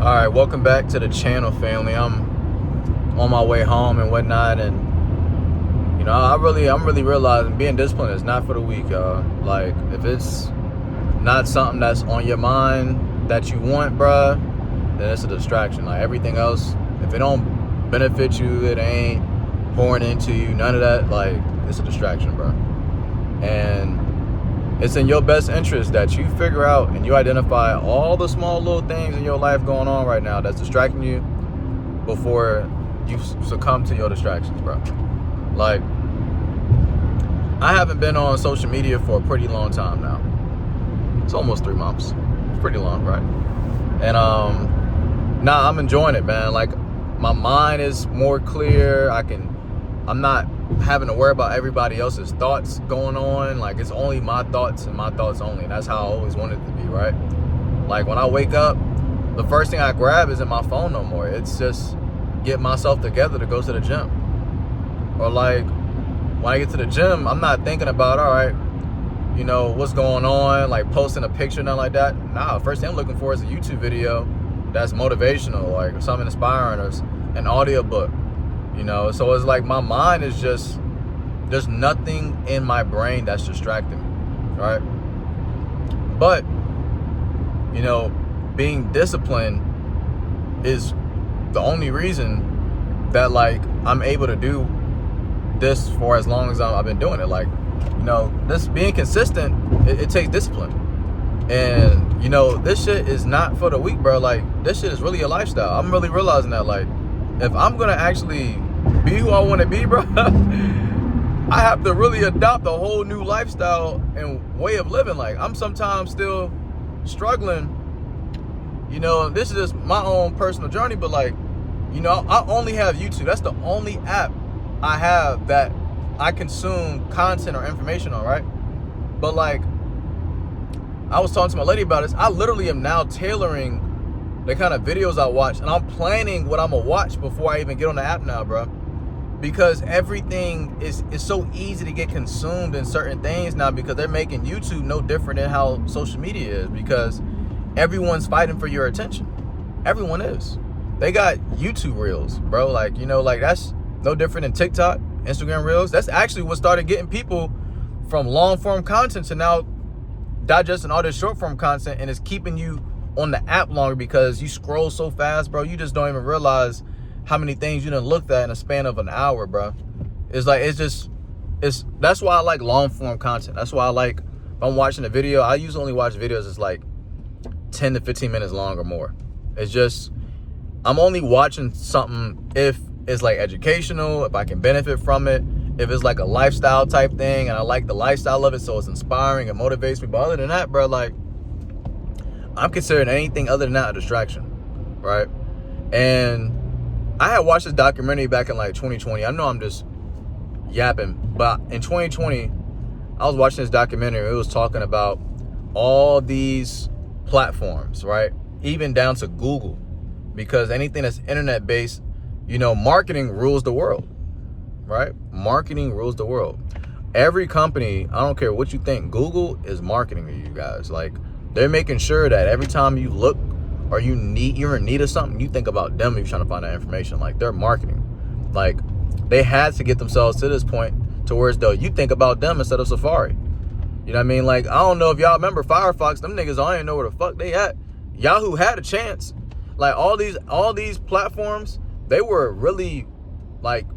All right, welcome back to the channel, family. I'm on my way home and whatnot, and I'm really realizing being disciplined is not for the weak, y'all. Like, if it's not something that's on your mind that you want, bruh, then it's a distraction. Like everything else, if it don't benefit you, it ain't pouring into you, none of that. Like, it's a distraction, bruh. And it's in your best interest that you figure out and you identify all the small little things in your life going on right now that's distracting you before you succumb to your distractions, bro. Like, I haven't been on social media for a pretty long time now. It's almost 3 months. It's pretty long, right? And I'm enjoying it, man. Like, my mind is more clear. I'm not having to worry about everybody else's thoughts going on. Like, it's only my thoughts and my thoughts only. And that's how I always wanted it to be, right? Like, when I wake up, the first thing I grab isn't my phone no more. It's just get myself together to go to the gym. Or like, when I get to the gym, I'm not thinking about, all right, what's going on, like posting a picture, nothing like that. Nah, first thing I'm looking for is a YouTube video that's motivational, like something inspiring, or an audiobook. So it's like my mind is just, there's nothing in my brain that's distracting me, right? But, being disciplined is the only reason that, like, I'm able to do this for as long as I've been doing it. Like, this being consistent, it takes discipline. And, this shit is not for the weak, bro. Like, this shit is really a lifestyle. I'm really realizing that, like, if I'm gonna actually be who I want to be, bro, I have to really adopt a whole new lifestyle and way of living. Like, I'm sometimes still struggling. This is just my own personal journey, but like, I only have YouTube. That's the only app I have that I consume content or information on, right? But like, I was talking to my lady about this. I literally am now tailoring the kind of videos I watch, and I'm planning what I'm gonna watch before I even get on the app now, bro. Because everything is so easy to get consumed in certain things now, because they're making YouTube no different than how social media is, because everyone's fighting for your attention. Everyone is. They got YouTube Reels, bro. Like, like that's no different than TikTok, Instagram Reels. That's actually what started getting people from long form content to now digesting all this short form content, and it's keeping you on the app longer because you scroll so fast, bro. You just don't even realize how many things you done looked at in a span of an hour, bro. It's like, that's why I like long form content. That's why I like, if I'm watching a video, I usually only watch videos that's like 10 to 15 minutes long or more. It's just, I'm only watching something if it's like educational, if I can benefit from it, if it's like a lifestyle type thing and I like the lifestyle of it, so it's inspiring and motivates me. But other than that, bro, like, I'm considering anything other than that a distraction, right? And I had watched this documentary back in like 2020. I know I'm just yapping, but in 2020, I was watching this documentary. It was talking about all these platforms, right? Even down to Google, because anything that's internet based, marketing rules the world, right? Marketing rules the world. Every company, I don't care what you think, Google is marketing to you guys. Like, they're making sure that every time you look or you're in need of something, you think about them if you're trying to find that information. Like, they're marketing. Like, they had to get themselves to this point to where, though, you think about them instead of Safari. You know what I mean? Like, I don't know if y'all remember Firefox. Them niggas, I don't even know where the fuck they at. Yahoo had a chance. Like, all these platforms, they were really like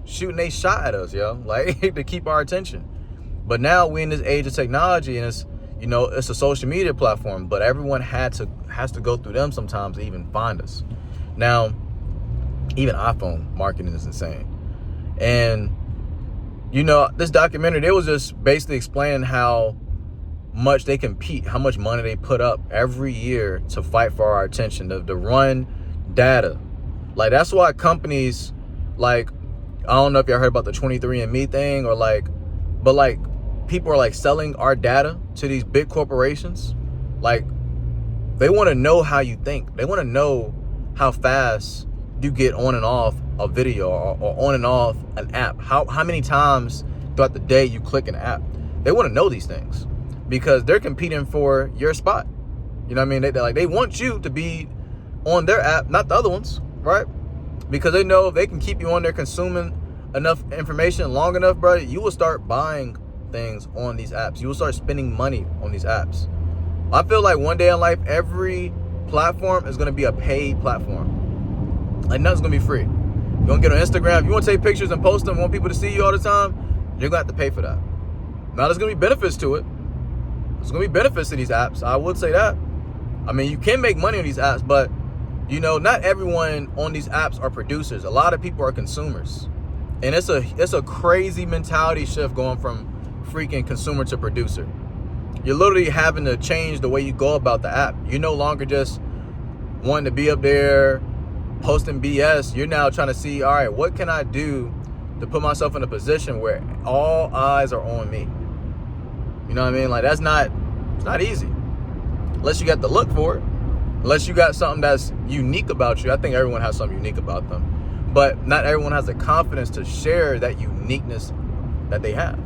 shooting a shot at us, yo. Like, to keep our attention. But now we in this age of technology, and it's, it's a social media platform, but everyone has to go through them sometimes to even find us. Now, even iPhone marketing is insane. And, this documentary, they was just basically explaining how much they compete, how much money they put up every year to fight for our attention, to run data. Like, that's why companies, like, I don't know if y'all heard about the 23andMe thing, or like, but like, people are like selling our data to these big corporations. Like, they want to know how you think. They want to know how fast you get on and off a video, or on and off an app. How many times throughout the day you click an app. They want to know these things because they're competing for your spot. You know what I mean? They want you to be on their app, not the other ones, right? Because they know if they can keep you on there consuming enough information long enough, bro, you will start buying things on these apps. You will start spending money on these apps. I feel like one day in life, every platform is going to be a paid platform. Like, nothing's going to be free. You're going to get on Instagram. If you want to take pictures and post them, want people to see you all the time, you're going to have to pay for that. Now, there's going to be benefits to it. There's going to be benefits to these apps. I would say that. I mean, you can make money on these apps, but, you know, not everyone on these apps are producers. A lot of people are consumers. And it's a crazy mentality shift going from freaking consumer to producer. You're literally having to change the way you go about the app. You're no longer just wanting to be up there posting BS. You're now trying to see, all right, what can I do to put myself in a position where all eyes are on me? You know what I mean? Like, it's not easy. Unless you got the look for it. Unless you got something that's unique about you. I think everyone has something unique about them. But not everyone has the confidence to share that uniqueness that they have.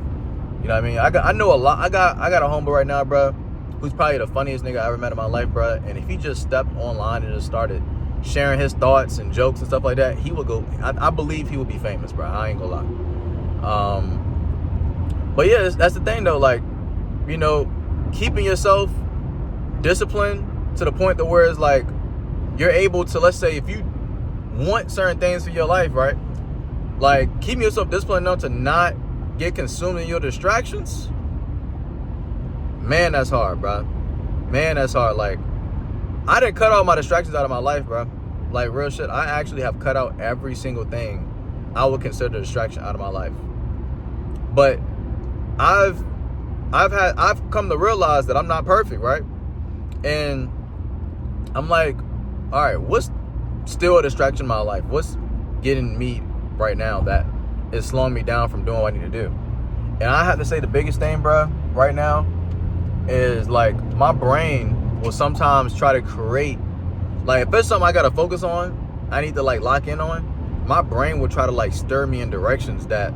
You know what I mean? I know a lot. I got a homeboy right now, bro, who's probably the funniest nigga I ever met in my life, bro. And if he just stepped online and just started sharing his thoughts and jokes and stuff like that, he would go. I believe he would be famous, bro. I ain't gonna lie. But yeah, that's the thing though. Like, you know, keeping yourself disciplined to the point to where it's like you're able to, let's say, if you want certain things for your life, right? Like, keeping yourself disciplined enough to not get consumed in your distractions. Man, that's hard, bro. Man, that's hard. Like, I didn't cut all my distractions out of my life, bro. Like, real shit. I actually have cut out every single thing I would consider a distraction out of my life. But I've come to realize that I'm not perfect, right? And I'm like, all right, what's still a distraction in my life? What's getting me right now that is slowing me down from doing what I need to do? And I have to say the biggest thing, bro, right now is like my brain will sometimes try to create, like, if there's something I got to focus on, I need to like lock in on, my brain will try to like stir me in directions that,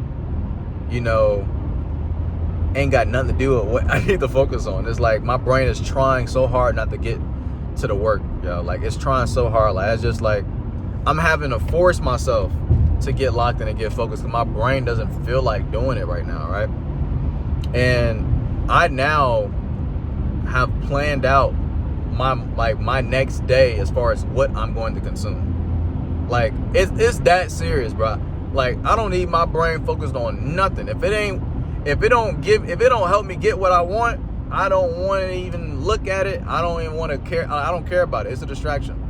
you know, ain't got nothing to do with what I need to focus on. It's like my brain is trying so hard not to get to the work, yo. Like, it's trying so hard. Like, it's just like I'm having to force myself to get locked in and get focused because my brain doesn't feel like doing it right now, right? And I now have planned out my next day as far as what I'm going to consume. Like, it's that serious, bro. Like, I don't need my brain focused on nothing. If it don't help me get what I want, I don't want to even look at it. I don't even want to care. I don't care about it. It's a distraction.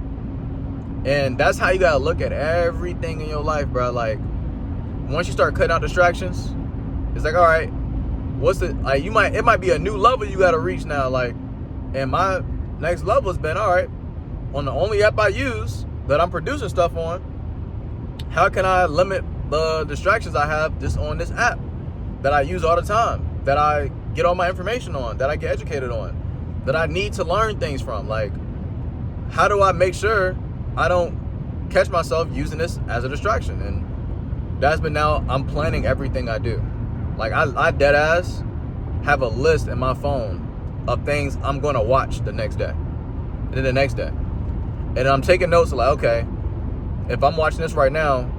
And that's how you gotta look at everything in your life, bro. Like, once you start cutting out distractions, it's like, all right, it might be a new level you gotta reach now. Like, and my next level has been, all right, on the only app I use that I'm producing stuff on, how can I limit the distractions I have just on this app that I use all the time, that I get all my information on, that I get educated on, that I need to learn things from? Like, how do I make sure I don't catch myself using this as a distraction? And that's been, now I'm planning everything I do. Like, I dead ass have a list in my phone of things I'm gonna watch the next day, and then the next day, and I'm taking notes of like, okay, if I'm watching this right now,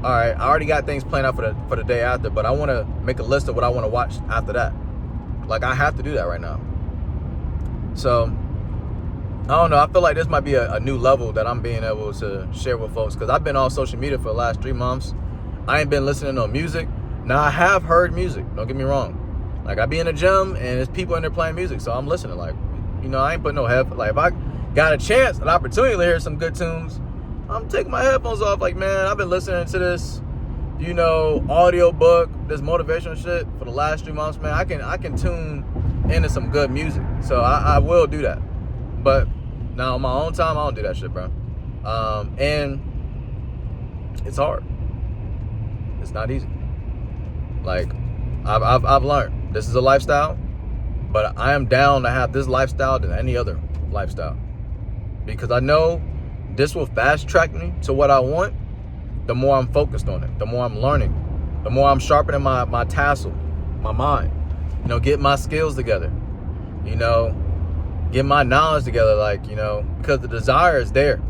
all right, I already got things planned out for the day after, but I want to make a list of what I want to watch after that. Like, I have to do that right now. So I don't know. I feel like this might be a new level that I'm being able to share with folks, because I've been on social media for the last 3 months. I ain't been listening to music. Now, I have heard music. Don't get me wrong. Like, I be in the gym and there's people in there playing music, so I'm listening. Like, you know, I ain't putting no headphones. Like, if I got a chance, an opportunity to hear some good tunes, I'm taking my headphones off. Like, man, I've been listening to this, you know, audio book, this motivational shit for the last 3 months, man. I can tune into some good music. So I will do that. But now on my own time, I don't do that shit, bro. And it's hard. It's not easy. Like, I've learned this is a lifestyle, but I am down to have this lifestyle than any other lifestyle, because I know this will fast track me to what I want. The more I'm focused on it, the more I'm learning, the more I'm sharpening my tassel, my mind, you know, get my skills together, you know, get my knowledge together, like, you know, because the desire is there.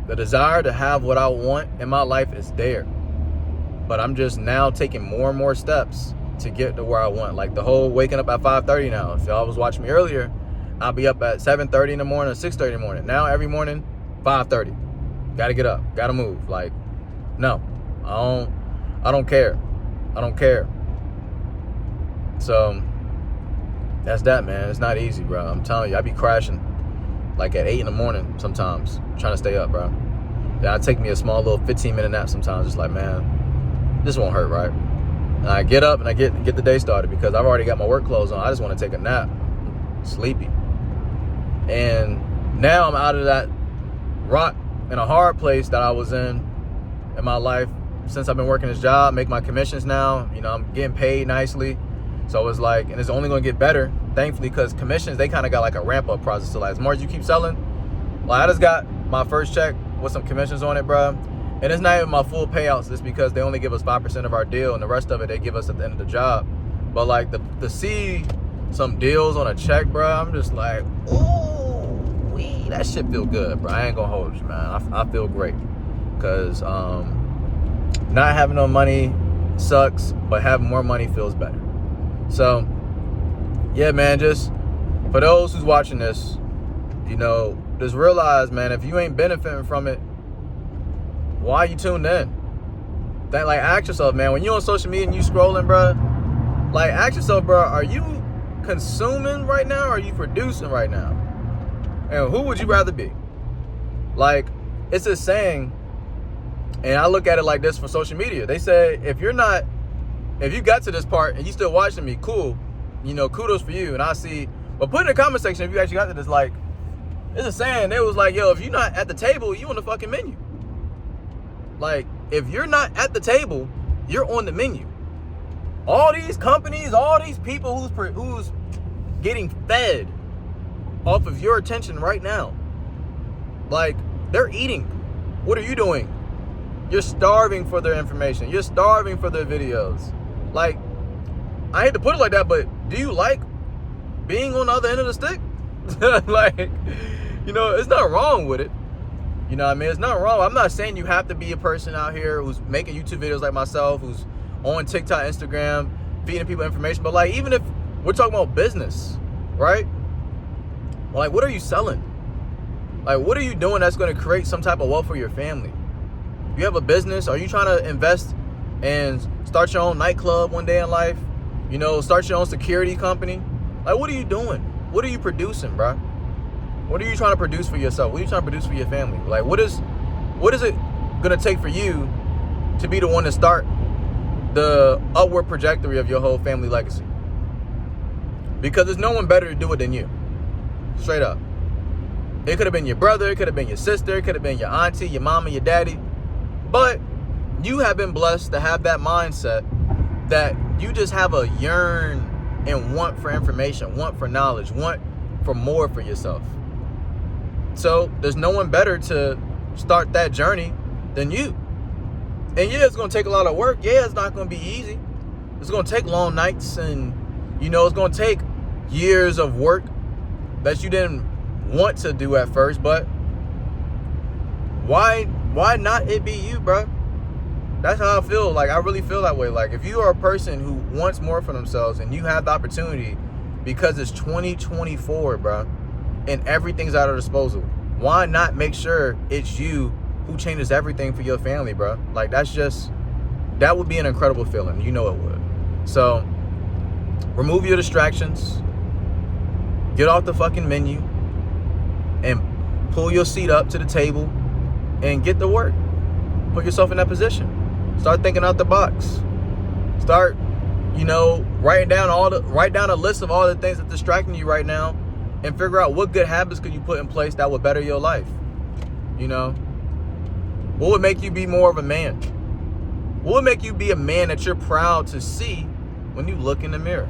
The desire to have what I want in my life is there. But I'm just now taking more and more steps to get to where I want. Like the whole waking up at 5:30 now. If y'all was watching me earlier, I'll be up at 7:30 in the morning or 6:30 in the morning. Now every morning, 5:30. Gotta get up. Gotta move. Like, no. I don't care. I don't care. So that's that, man. It's not easy, bro. I'm telling you, I be crashing like at 8 in the morning sometimes, trying to stay up, bro. Then I take me a small little 15-minute nap sometimes, just like, man, this won't hurt, right? And I get up and I get the day started because I've already got my work clothes on. I just want to take a nap. Sleepy. And now I'm out of that rock and a hard place that I was in my life since I've been working this job, make my commissions now. You know, I'm getting paid nicely. So it's like, and it's only going to get better, thankfully, because commissions, they kind of got like a ramp up process. So like, as more as you keep selling, like I just got my first check with some commissions on it, bro. And it's not even my full payouts. It's because they only give us 5% of our deal, and the rest of it they give us at the end of the job. But like to see some deals on a check, bro, I'm just like, ooh, that shit feel good, bro. I ain't gonna hold you, man. I feel great. Because not having no money sucks, but having more money feels better. So, yeah, man, just for those who's watching this, you know, just realize, man, if you ain't benefiting from it, why you tuned in? Like, ask yourself, man, when you on social media and you scrolling, bro, like, ask yourself, bro, are you consuming right now or are you producing right now? And who would you rather be? Like, it's a saying, and I look at it like this for social media. They say, if you got to this part and you still watching me, cool, you know, kudos for you. And I see, but put in the comment section if you actually got to this. Like, it's a saying, it was like, yo, if you're not at the table, you on the fucking menu. Like, if you're not at the table, you're on the menu. All these companies, all these people who's getting fed off of your attention right now, like, they're eating. What are you doing? You're starving for their information. You're starving for their videos. Like, I hate to put it like that, but do you like being on the other end of the stick? Like, you know, it's not wrong with it. You know what I mean? It's not wrong. I'm not saying you have to be a person out here who's making YouTube videos like myself, who's on TikTok, Instagram, feeding people information. But like, even if we're talking about business, right? Like, what are you selling? Like, what are you doing that's going to create some type of wealth for your family? You have a business? Are you trying to invest and start your own nightclub one day in life? You know, start your own security company? Like, what are you doing? What are you producing, bro? What are you trying to produce for yourself? What are you trying to produce for your family? Like, what is it gonna take for you to be the one to start the upward trajectory of your whole family legacy? Because there's no one better to do it than you. Straight up. It could have been your brother, it could have been your sister, it could have been your auntie, your mama, your daddy. But you have been blessed to have that mindset that you just have a yearn and want for information, want for knowledge, want for more for yourself. So there's no one better to start that journey than you. And yeah, it's going to take a lot of work. Yeah, it's not going to be easy. It's going to take long nights, and, you know, it's going to take years of work that you didn't want to do at first. But why not it be you, bro? That's how I feel. Like, I really feel that way. Like, if you are a person who wants more for themselves and you have the opportunity, because it's 2024, bro, and everything's at our disposal, why not make sure it's you who changes everything for your family, bro? Like, that would be an incredible feeling. You know it would. So remove your distractions, get off the fucking menu, and pull your seat up to the table and get to work. Put yourself in that position. Start thinking out the box. Start, you know, write down a list of all the things that's distracting you right now, and figure out what good habits could you put in place that would better your life. You know, what would make you be more of a man? What would make you be a man that you're proud to see when you look in the mirror?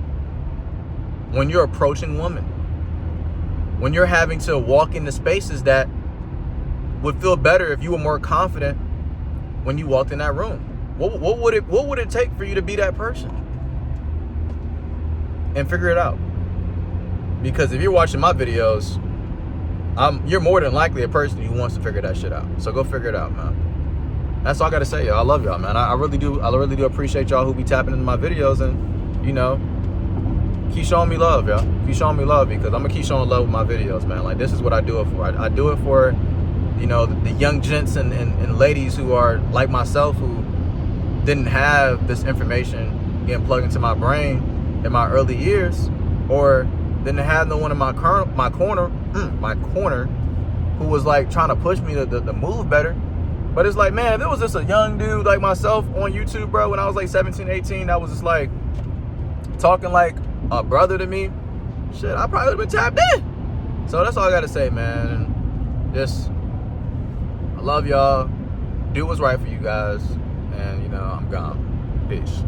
When you're approaching women? When you're having to walk into spaces that would feel better if you were more confident when you walked in that room? What would it take for you to be that person? And figure it out. Because if you're watching my videos, you're more than likely a person who wants to figure that shit out. So go figure it out, man. That's all I gotta say, y'all. I love y'all, man. I really do appreciate y'all who be tapping into my videos and, you know, keep showing me love, y'all. Keep showing me love, because I'm gonna keep showing love with my videos, man. Like, this is what I do it for. I do it for, you know, the young gents and ladies who are like myself, who didn't have this information getting plugged into my brain in my early years, or didn't have no one in my corner who was like trying to push me to move better. But it's like, man, if it was just a young dude like myself on YouTube, bro, when I was like 17, 18, that was just like talking like a brother to me, shit, I probably would have been tapped in. So that's all I gotta say, man. Just, I love y'all. Do what's right for you guys. And, you know, I'm gone. Peace.